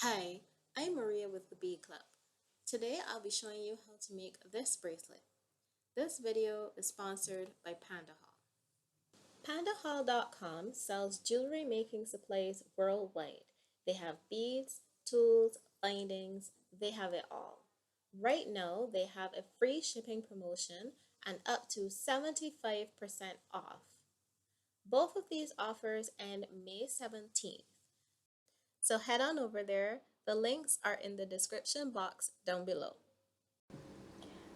Hi, I'm Maria with the Bead Club. Today I'll be showing you how to make this bracelet. This video is sponsored by Panda Hall. PandaHall.com sells jewelry making supplies worldwide. They have beads, tools, bindings, they have it all. Right now they have a free shipping promotion and up to 75% off. Both of these offers end May 17th. So head on over there. The links are in the description box down below.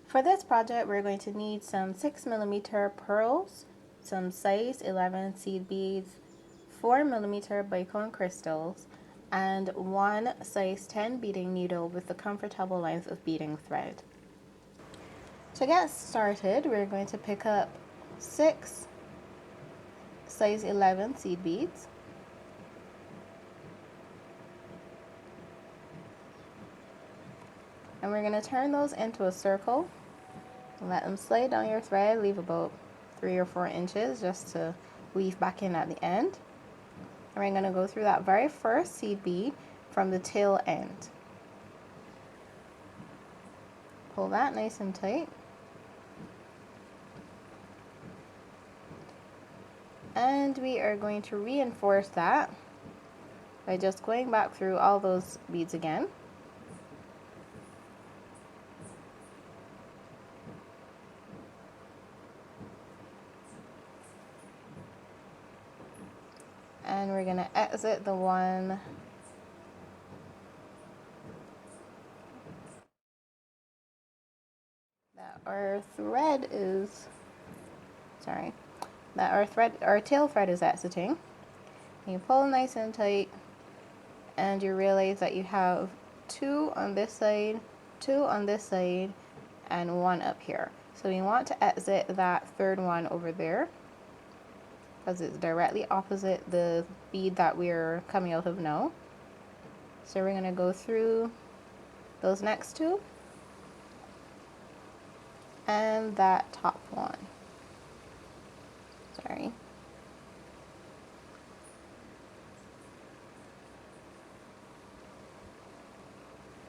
For this project, we're going to need some 6mm pearls, some size 11 seed beads, 4mm bicone crystals, and one size 10 beading needle with the comfortable length of beading thread. To get started, we're going to pick up 6 size 11 seed beads. And we're going to turn those into a circle. Let them slide down your thread, leave about 3 or 4 inches just to weave back in at the end. And we're going to go through that very first seed bead from the tail end. Pull that nice and tight. And we are going to reinforce that by just going back through all those beads again. And we're going to exit the one that our thread is, our tail thread is exiting. You pull nice and tight, and you realize that you have 2 on this side, 2 on this side, and 1 up here. So we want to exit that third one over there because it's directly opposite the bead that we're coming out of now. So we're going to go through those next 2 and that top one.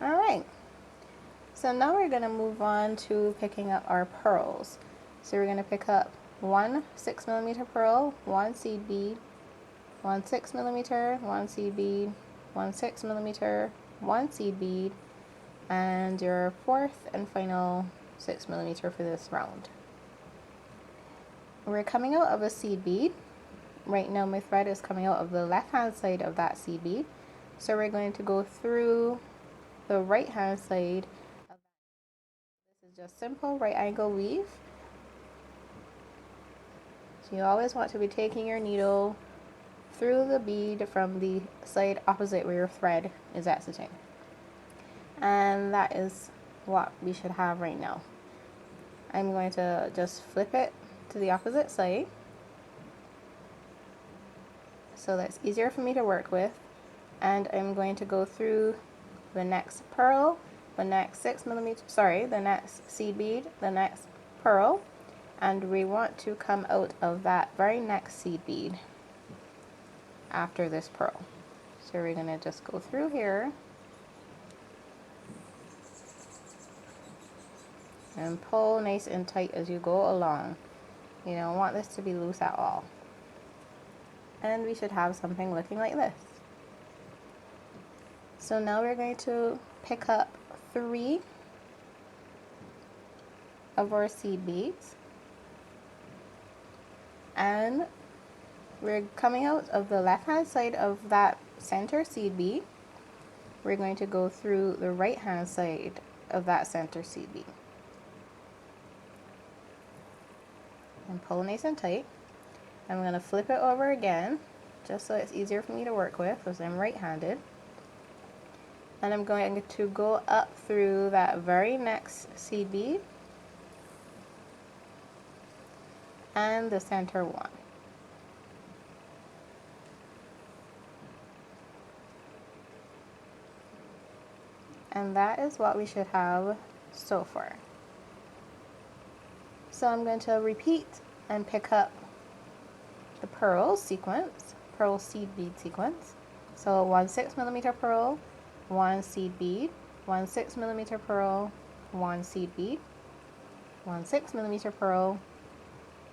Alright, so now we're going to move on to picking up our pearls. So we're going to pick up one 6mm pearl, 1 seed bead, 1 6mm, 1 seed bead, 1 6mm, 1 seed bead, and your 4th and final 6mm for this round. We're coming out of a seed bead. Right now my thread is coming out of the left hand side of that seed bead. So we're going to go through the right hand side. This is just simple right angle weave. So you always want to be taking your needle through the bead from the side opposite where your thread is exiting. And that is what we should have right now. I'm going to just flip it to the opposite side so that's easier for me to work with. And I'm going to go through the next pearl, the next 6mm, the next seed bead, the next pearl, and we want to come out of that very next seed bead after this pearl. So we're going to just go through here and pull nice and tight as you go along. You don't want this to be loose at all. And we should have something looking like this. So now we're going to pick up 3 of our seed beads, and we're coming out of the left hand side of that center seed bead. We're going to go through the right hand side of that center seed bead and pull nice and tight. I'm going to flip it over again just so it's easier for me to work with because I'm right-handed. And I'm going to go up through that very next seed bead and the center one. And that is what we should have so far. So I'm going to repeat and pick up the pearl sequence, pearl seed bead sequence. So 1 6mm pearl, one seed bead, one 6mm pearl, one seed bead, one 6mm pearl,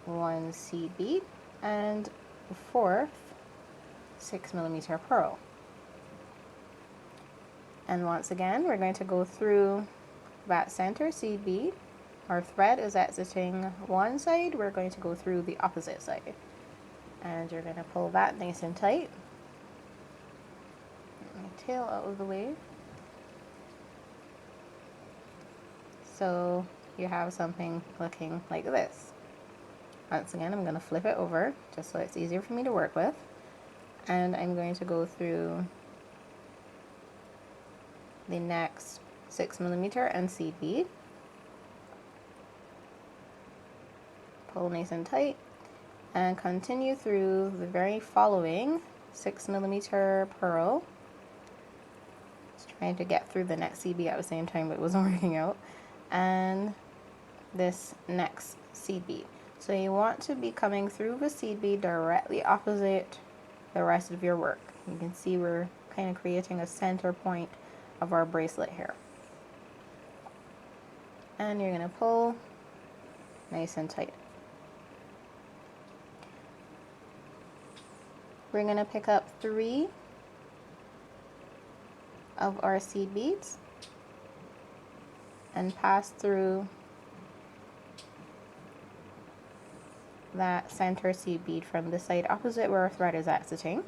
one seed bead, and the fourth 6mm pearl. And once again, we're going to go through that center seed bead. Our thread is exiting one side, we're going to go through the opposite side. And you're going to pull that nice and tight. Get my tail out of the way. So you have something looking like this. Once again, I'm going to flip it over just so it's easier for me to work with. And I'm going to go through the next 6mm and seed bead. Pull nice and tight and continue through the very following 6mm pearl. Just trying to get through the next seed bead at the same time, but it wasn't working out. And this next seed bead. So you want to be coming through the seed bead directly opposite the rest of your work. You can see we're kind of creating a center point of our bracelet here. And you're going to pull nice and tight. We're going to pick up 3 of our seed beads and pass through that center seed bead from the side opposite where our thread is exiting.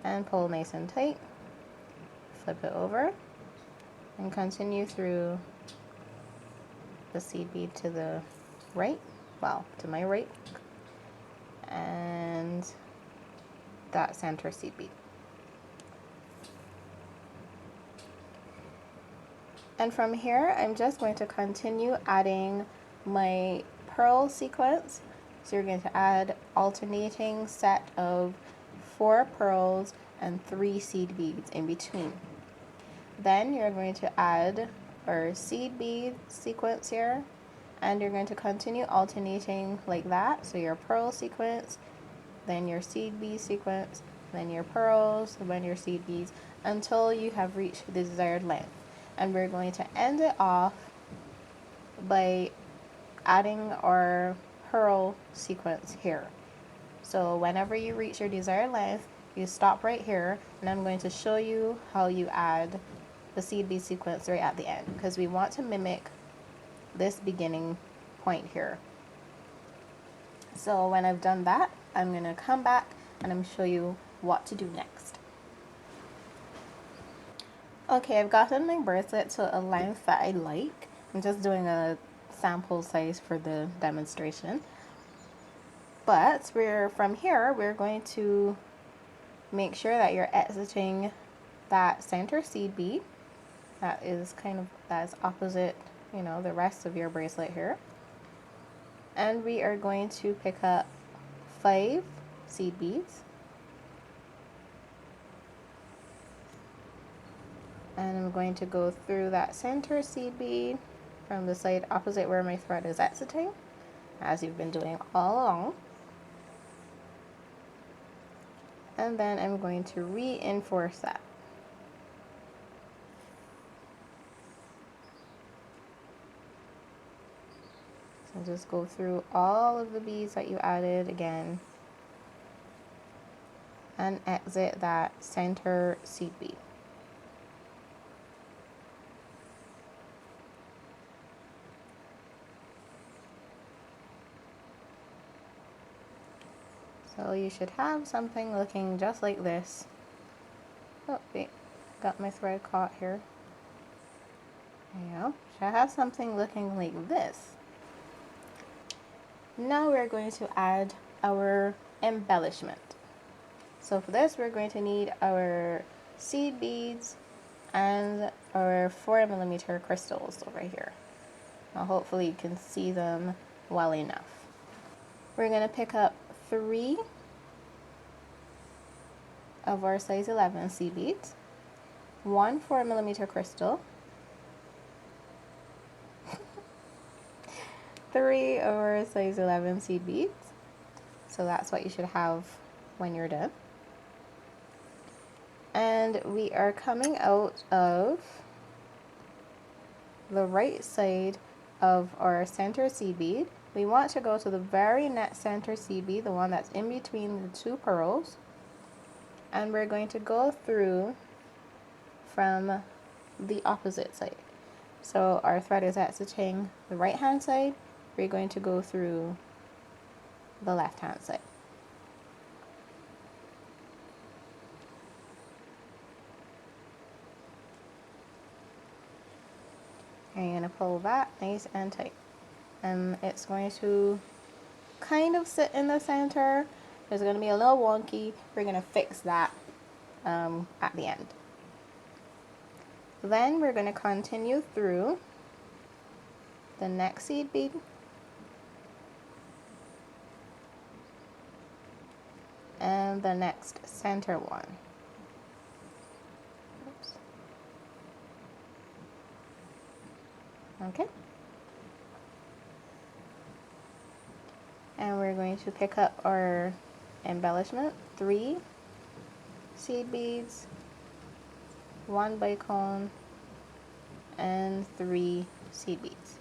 And pull nice and tight. Flip it over and continue through the seed bead to the right, well, to my right, and that center seed bead. And from here, I'm just going to continue adding my pearl sequence. So you're going to add alternating set of 4 pearls and 3 seed beads in between. Then you're going to add our seed bead sequence here, and you're going to continue alternating like that. So your pearl sequence, then your seed bead sequence, then your pearls, then your seed beads, until you have reached the desired length. And we're going to end it off by adding our pearl sequence here. So whenever you reach your desired length, you stop right here, and I'm going to show you how you add the seed bead sequence right at the end, because we want to mimic this beginning point here. So when I've done that, I'm going to come back and I'm show you what to do next. Okay, I've gotten my bracelet to a length that I like. I'm just doing a sample size for the demonstration. But from here, we're going to make sure that you're exiting that center seed bead. That is opposite, the rest of your bracelet here. And we are going to pick up 5 seed beads. And I'm going to go through that center seed bead from the side opposite where my thread is exiting, as you've been doing all along. And then I'm going to reinforce that. So just go through all of the beads that you added again and exit that center seed bead. So you should have something looking just like this. Oh, wait, got my thread caught here. There you go. Should have something looking like this. Now we're going to add our embellishment. So for this, we're going to need our seed beads and our 4mm crystals over here. Now hopefully you can see them well enough. We're going to pick up 3 of our size 11 seed beads, 1 4mm crystal, 3 of our size 11 seed beads. So that's what you should have when you're done. And we are coming out of the right side of our center seed bead. We want to go to the very next center seed bead, the one that's in between the two pearls, and we're going to go through from the opposite side. So our thread is exiting the right hand side, we're going to go through the left hand side. And you're going to pull that nice and tight. And it's going to kind of sit in the center. It's going to be a little wonky. We're going to fix that at the end. Then we're going to continue through the next seed bead, and the next center one. Oops. Okay. And we're going to pick up our embellishment, 3 seed beads, 1 bicone, and 3 seed beads.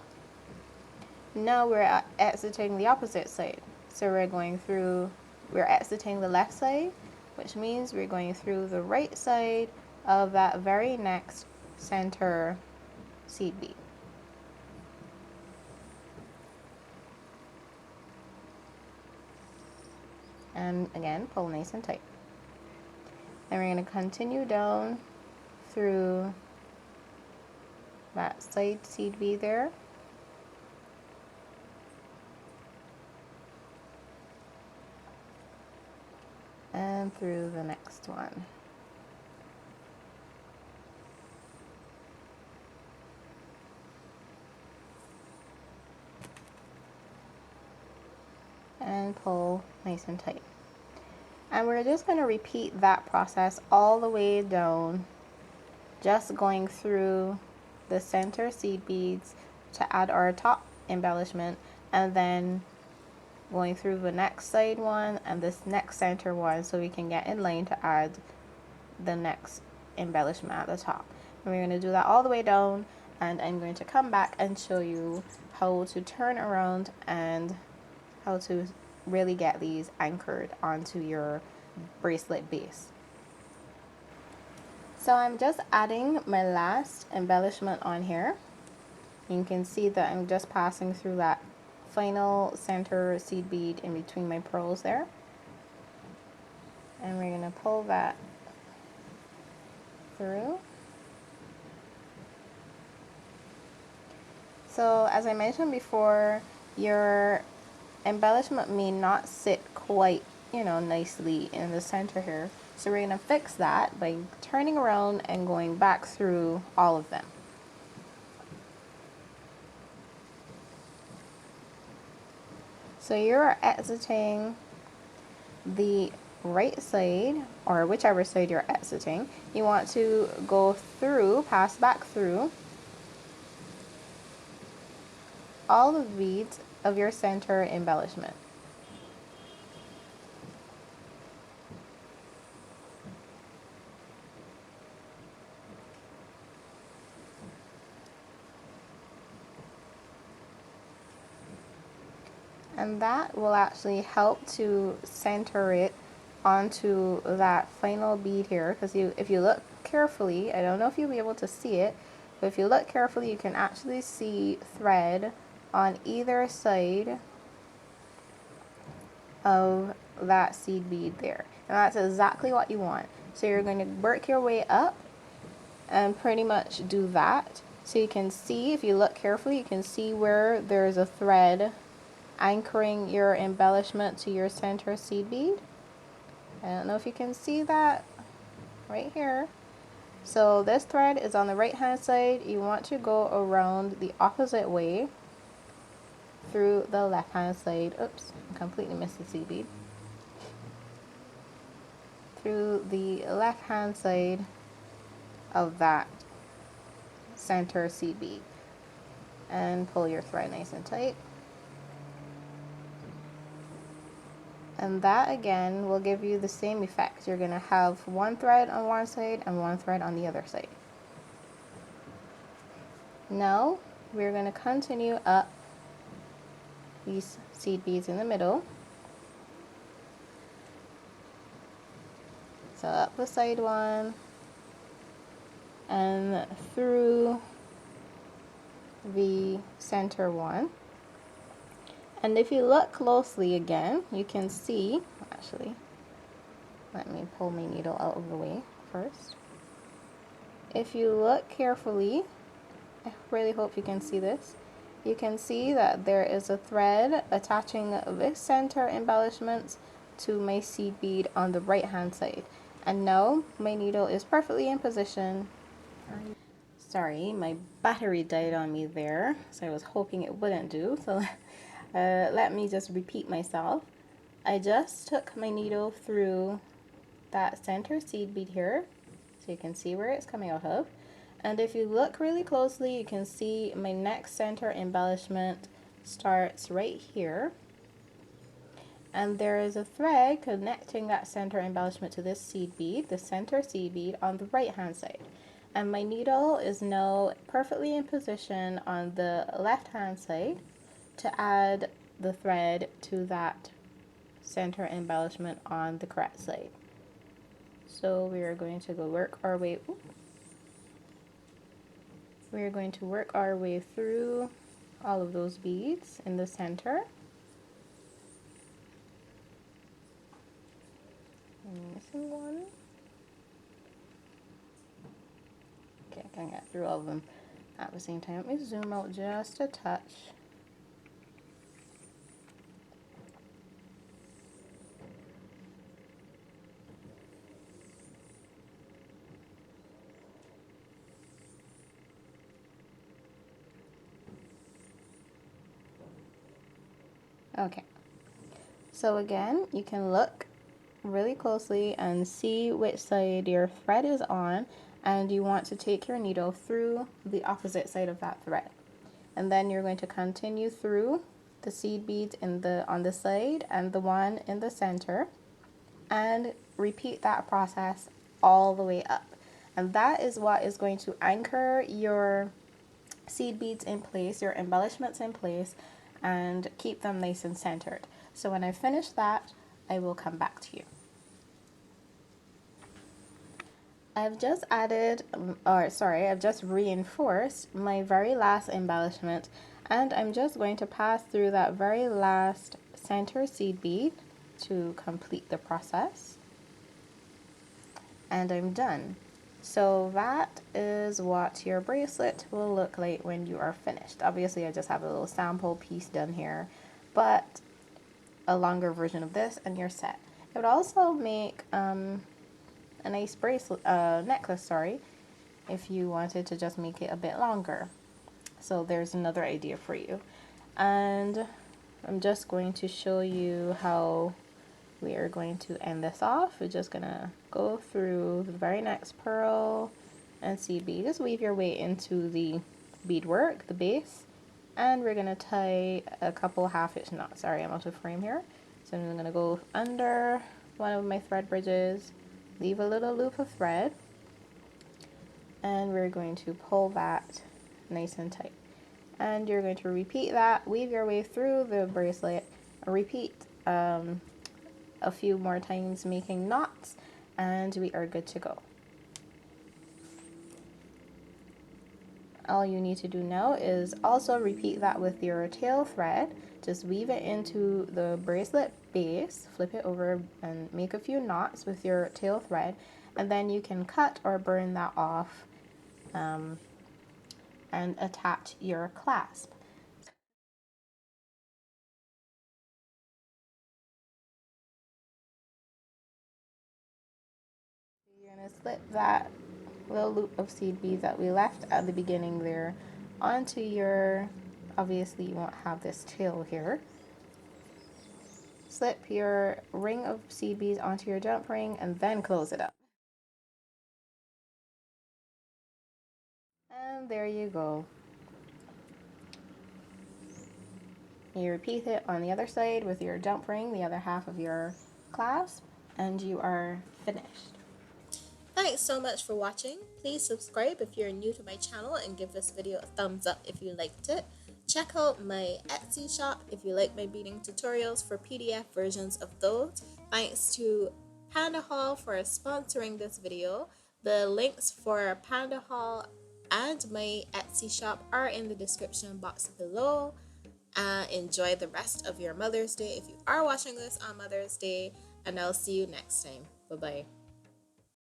Now we're exiting the opposite side. So we're exiting the left side, which means we're going through the right side of that very next center seed bead. And again, pull nice and tight. And we're going to continue down through that side seed bead there. And through the next one. And pull nice and tight. And we're just going to repeat that process all the way down, just going through the center seed beads to add our top embellishment, and then going through the next side one and this next center one so we can get in line to add the next embellishment at the top. And we're going to do that all the way down, and I'm going to come back and show you how to turn around and how to really get these anchored onto your bracelet base. So I'm just adding my last embellishment on here. You can see that I'm just passing through that final center seed bead in between my pearls there. And we're going to pull that through. So as I mentioned before, your embellishment may not sit quite, nicely in the center here. So we're going to fix that by turning around and going back through all of them. So you're exiting the right side, or whichever side you're exiting. You want to go through, pass back through all the beads of your center embellishment. And that will actually help to center it onto that final bead here, because if you look carefully, I don't know if you'll be able to see it, but if you look carefully you can actually see thread on either side of that seed bead there, and that's exactly what you want. So you're going to work your way up and pretty much do that. So you can see, if you look carefully, you can see where there's a thread anchoring your embellishment to your center seed bead. I don't know if you can see that right here. So this thread is on the right hand side. You want to go around the opposite way through the left hand side. Oops, I completely missed the seed bead. Through the left hand side of that center seed bead, and pull your thread nice and tight. And that again will give you the same effect. You're going to have one thread on one side and one thread on the other side. Now we're going to continue up these seed beads in the middle. So up the side one and through the center one. And if you look closely again, you can see, actually, let me pull my needle out of the way first. If you look carefully, I really hope you can see this. You can see that there is a thread attaching this center embellishments to my seed bead on the right hand side. And now my needle is perfectly in position. Sorry, my battery died on me there, so I was hoping it wouldn't do. So let me just repeat myself. I just took my needle through that center seed bead here, so you can see where it's coming out of. And if you look really closely, you can see my next center embellishment starts right here. And there is a thread connecting that center embellishment to this seed bead, the center seed bead, on the right hand side. And my needle is now perfectly in position on the left hand side to add the thread to that center embellishment on the correct side. So we are going to go work our way, we are going to work our way through all of those beads in the center. I'm missing one. Okay, I can get through all of them at the same time. Let me zoom out just a touch. Okay, so again, you can look really closely and see which side your thread is on, and you want to take your needle through the opposite side of that thread. And then you're going to continue through the seed beads on the side and the one in the center, and repeat that process all the way up. And that is what is going to anchor your seed beads in place, your embellishments in place, and keep them nice and centered. So when I finish that, I will come back to you. I've just added, I've just reinforced my very last embellishment, and I'm just going to pass through that very last center seed bead to complete the process. And I'm done. So that is what your bracelet will look like when you are finished. Obviously I just have a little sample piece done here, but a longer version of this and you're set. It would also make a nice bracelet, necklace, sorry, if you wanted to just make it a bit longer. So there's another idea for you. And I'm just going to show you how we are going to end this off. We're just gonna go through the very next pearl and seed bead. Just weave your way into the beadwork, the base, and we're gonna tie a couple half-inch knots. Sorry, I'm out of frame here. So I'm gonna go under one of my thread bridges, leave a little loop of thread, and we're going to pull that nice and tight. And you're going to repeat that, weave your way through the bracelet, repeat a few more times making knots, and we are good to go. All you need to do now is also repeat that with your tail thread. Just weave it into the bracelet base, flip it over and make a few knots with your tail thread, and then you can cut or burn that off and attach your clasp. You're going to slip that little loop of seed beads that we left at the beginning there onto your, obviously you won't have this tail here. Slip your ring of seed beads onto your jump ring and then close it up. And there you go. You repeat it on the other side with your jump ring, the other half of your clasp, and you are finished. Thanks so much for watching. Please subscribe if you're new to my channel and give this video a thumbs up if you liked it. Check out my Etsy shop if you like my beading tutorials for PDF versions of those. Thanks to Panda Hall for sponsoring this video. The links for Panda Hall and my Etsy shop are in the description box below. Enjoy the rest of your Mother's Day if you are watching this on Mother's Day, and I'll see you next time. Bye bye.